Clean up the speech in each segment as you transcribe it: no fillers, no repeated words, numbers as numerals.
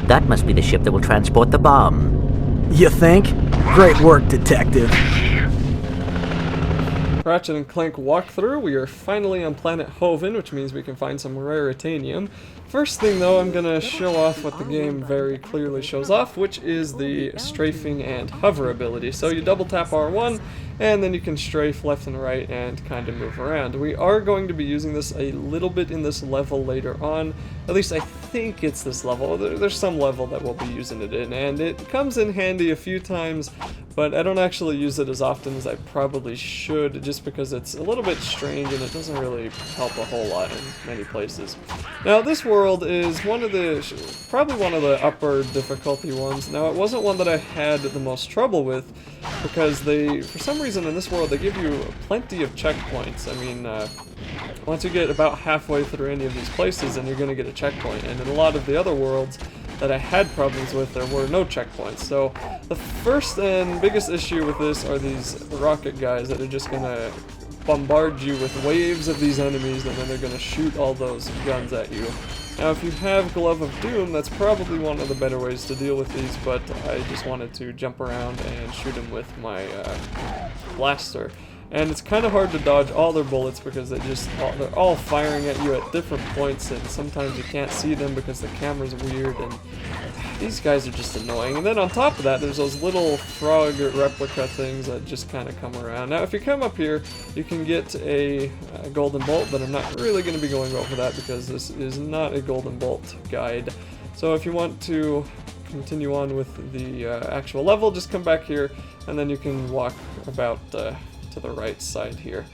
That must be the ship that will transport the bomb. You think? Great work, Detective. Ratchet and Clank walkthrough. We are finally on planet Hoven, which means we can find some raritanium. First thing though, I'm gonna show off what the game very clearly shows off, which is the strafing and hover ability. So you double tap R1, and then you can strafe left and right and kind of move around. We are going to be using this a little bit in this level later on. At least I think it's this level. There's some level that we'll be using it in, and it comes in handy a few times, but I don't actually use it as often as I probably should, just because it's a little bit strange and it doesn't really help a whole lot in many places. Now this world is probably one of the upper difficulty ones. Now it wasn't one that I had the most trouble with, because for some reason in this world they give you plenty of checkpoints. I mean, once you get about halfway through any of these places, then you're going to get a checkpoint, and in a lot of the other worlds that I had problems with, there were no checkpoints. So the first and biggest issue with this are these rocket guys that are just going to bombard you with waves of these enemies, and then they're going to shoot all those guns at you. Now if you have Glove of Doom, that's probably one of the better ways to deal with these, but I just wanted to jump around and shoot them with my blaster. And it's kind of hard to dodge all their bullets because they're all firing at you at different points, and sometimes you can't see them because the camera's weird, and these guys are just annoying. And then on top of that, there's those little frog replica things that just kind of come around. Now if you come up here, you can get a golden bolt, but I'm not really going to be going over that because this is not a golden bolt guide. So if you want to continue on with the actual level, just come back here, and then you can walk about to the right side here.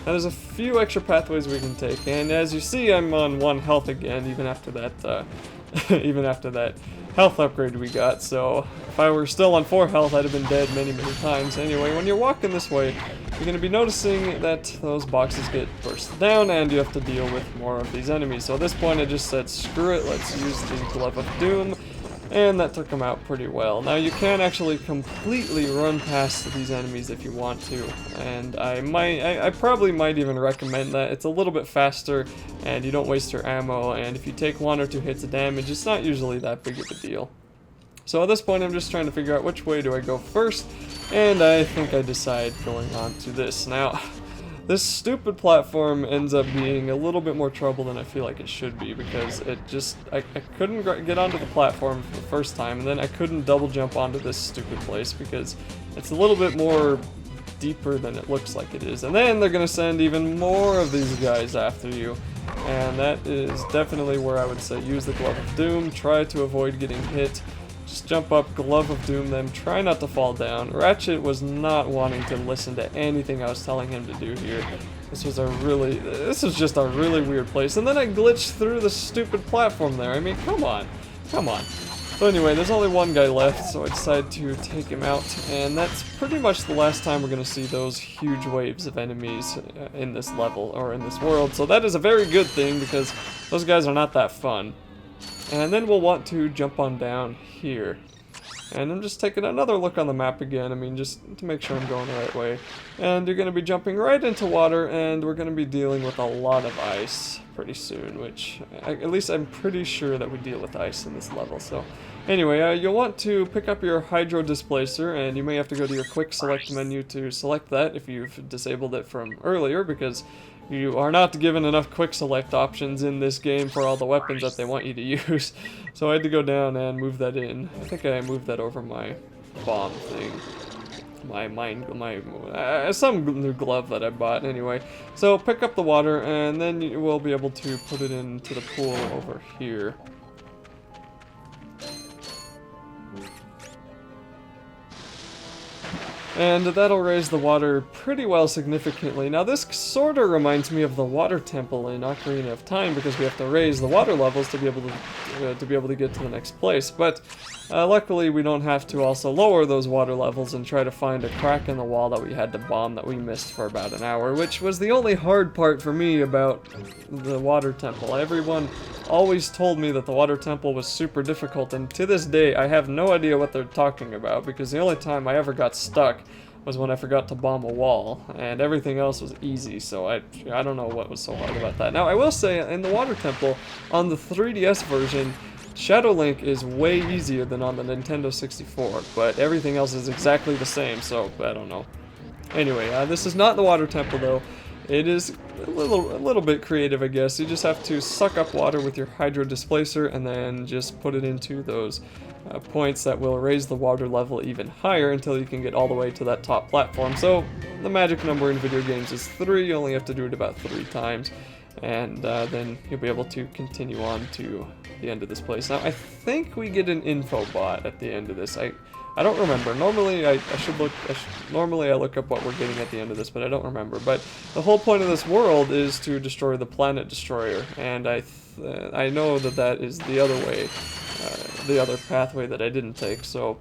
Now there's a few extra pathways we can take, and as you see, I'm on 1 health again, even after that health upgrade we got. So if I were still on 4 health, I'd have been dead many times. Anyway, when you're walking this way, you're going to be noticing that those boxes get bursted down, and you have to deal with more of these enemies. So at this point, I just said, screw it, let's use the Glove of Doom. And that took them out pretty well. Now you can actually completely run past these enemies if you want to, and I probably might even recommend that. It's a little bit faster, and you don't waste your ammo, and if you take 1 or 2 hits of damage, it's not usually that big of a deal. So at this point, I'm just trying to figure out which way do I go first, and I think I decide going on to this. Now, this stupid platform ends up being a little bit more trouble than I feel like it should be, because I couldn't get onto the platform for the first time, and then I couldn't double jump onto this stupid place because it's a little bit more deeper than it looks like it is. And then they're going to send even more of these guys after you, and that is definitely where I would say use the Glove of Doom, try to avoid getting hit. Just jump up, Glove of Doom them, try not to fall down. Ratchet was not wanting to listen to anything I was telling him to do here. This was just a really weird place. And then I glitched through the stupid platform there. I mean, come on. So anyway, there's only 1 guy left, so I decided to take him out. And that's pretty much the last time we're going to see those huge waves of enemies in this level, or in this world. So that is a very good thing, because those guys are not that fun. And then we'll want to jump on down here. And I'm just taking another look on the map again, I mean, just to make sure I'm going the right way. And you're going to be jumping right into water, and we're going to be dealing with a lot of ice pretty soon, which, at least I'm pretty sure that we deal with ice in this level. So anyway, you'll want to pick up your Hydro Displacer, and you may have to go to your Quick Select menu to select that if you've disabled it from earlier, because you are not given enough quick select options in this game for all the weapons that they want you to use. So I had to go down and move that in. I think I moved that over my bomb thing. some new glove that I bought anyway. So pick up the water, and then you will be able to put it into the pool over here. And that'll raise the water pretty well significantly. Now this sort of reminds me of the water temple in Ocarina of Time, because we have to raise the water levels to be able to get to the next place. But luckily we don't have to also lower those water levels and try to find a crack in the wall that we had to bomb that we missed for about an hour, which was the only hard part for me about the water temple. Everyone always told me that the water temple was super difficult, and to this day I have no idea what they're talking about, because the only time I ever got stuck was when I forgot to bomb a wall, and everything else was easy, so I don't know what was so hard about that. Now I will say, in the water temple, on the 3DS version, Shadow Link is way easier than on the Nintendo 64, but everything else is exactly the same, so I don't know. Anyway, this is not the water temple though. It is a little bit creative, I guess. You just have to suck up water with your Hydro Displacer and then just put it into those points that will raise the water level even higher until you can get all the way to that top platform. So the magic number in video games is 3. You only have to do it about 3 times, and then you'll be able to continue on to the end of this place. Now I think we get an info bot at the end of this. I don't remember. Normally normally I look up what we're getting at the end of this, but I don't remember. But the whole point of this world is to destroy the Planet Destroyer, and I know that is the other way, the other pathway that I didn't take. So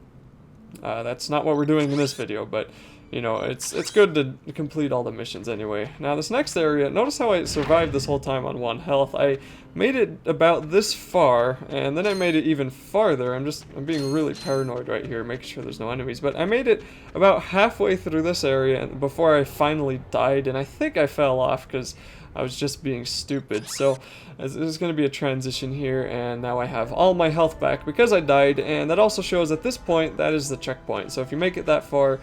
that's not what we're doing in this video, but you know, it's good to complete all the missions anyway. Now this next area, notice how I survived this whole time on 1 health. I made it about this far, and then I made it even farther. I'm being really paranoid right here, making sure there's no enemies. But I made it about halfway through this area before I finally died, and I think I fell off because I was just being stupid. So there's going to be a transition here, and now I have all my health back because I died, and that also shows at this point that is the checkpoint. So if you make it that far,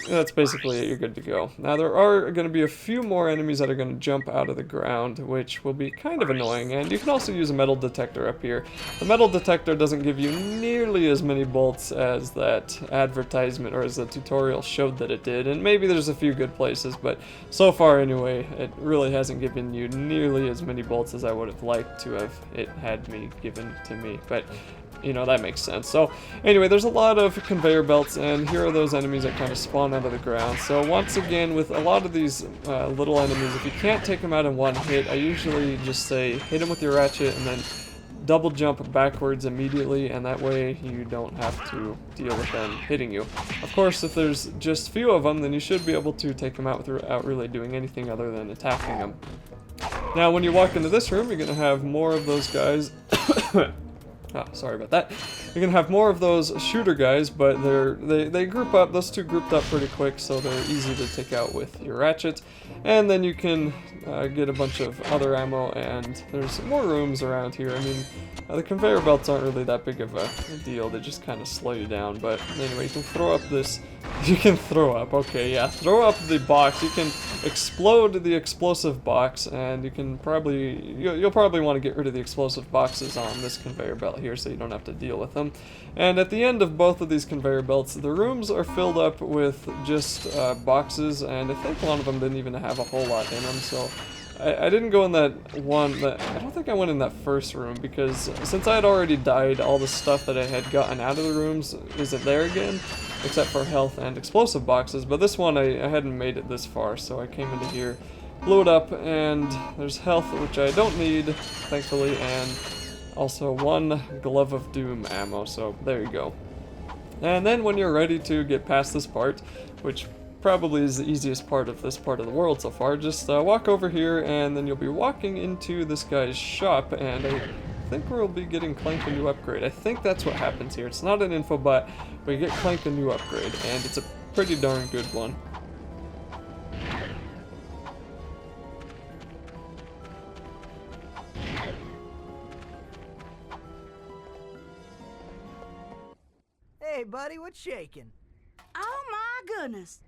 that's basically it, you're good to go. Now there are going to be a few more enemies that are going to jump out of the ground, which will be kind of annoying, and you can also use a metal detector up here. The metal detector doesn't give you nearly as many bolts as that advertisement or as the tutorial showed that it did, and maybe there's a few good places, but so far anyway, it really hasn't given you nearly as many bolts as I would have liked to have it had me given to me, but you know, that makes sense. So anyway, there's a lot of conveyor belts, and here are those enemies that kind of spawn out of the ground. So once again, with a lot of these little enemies, if you can't take them out in one hit, I usually just say hit them with your ratchet and then double jump backwards immediately, and that way you don't have to deal with them hitting you. Of course, if there's just few of them, then you should be able to take them out without really doing anything other than attacking them. Now when you walk into this room, you're going to have more of those guys. Oh, sorry about that. You're gonna have more of those shooter guys, but they group up. Those two grouped up pretty quick, so they're easy to take out with your ratchet. And then you can get a bunch of other ammo, and there's more rooms around here. I mean, the conveyor belts aren't really that big of a deal. They just kind of slow you down. But anyway, you can throw up this. You can throw up. Okay, yeah, throw up the box. You can explode the explosive box, and you can you'll probably want to get rid of the explosive boxes on this conveyor belt here, so you don't have to deal with them. And at the end of both of these conveyor belts, the rooms are filled up with just boxes, and I think one of them didn't even have a whole lot in them. So I didn't go in that one. I don't think I went in that first room, because since I had already died, all the stuff that I had gotten out of the rooms isn't there again, except for health and explosive boxes. But this one, I hadn't made it this far, so I came into here, blew it up, and there's health, which I don't need, thankfully, and also 1 Glove of Doom ammo, so there you go. And then when you're ready to get past this part, which probably is the easiest part of this part of the world so far, just walk over here, and then you'll be walking into this guy's shop, and I think we'll be getting Clank a new upgrade. I think that's what happens here. It's not an info bot, but you get Clank a new upgrade, and it's a pretty darn good one. Hey, buddy, what's shaking? Oh my goodness.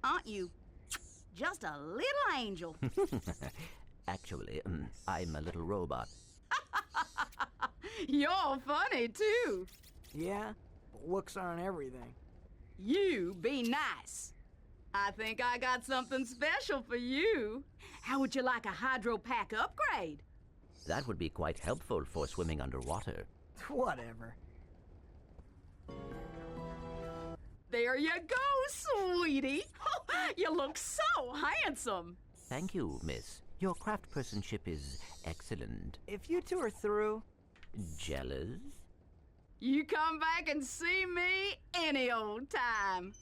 Aren't you just a little angel? Actually, I'm a little robot. You're funny too. Yeah, but looks aren't everything. You be nice. I think I got something special for you. How would you like a hydro pack upgrade? That would be quite helpful for swimming underwater. Whatever. There you go, sweetie. You look so handsome. Thank you, miss. Your craftspersonship is excellent. If you two are through, Jealous? You come back and see me any old time.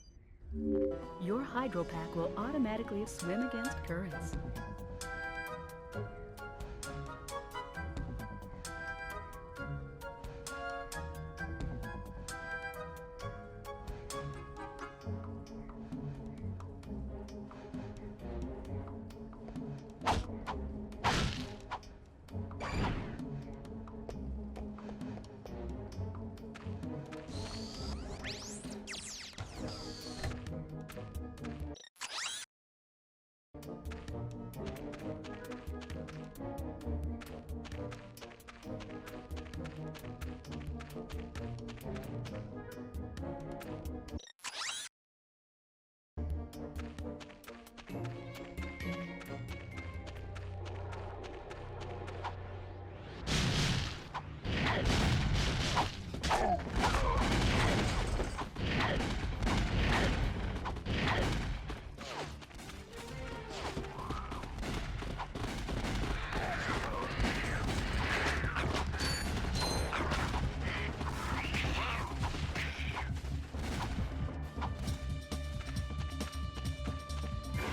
Your hydro pack will automatically swim against currents.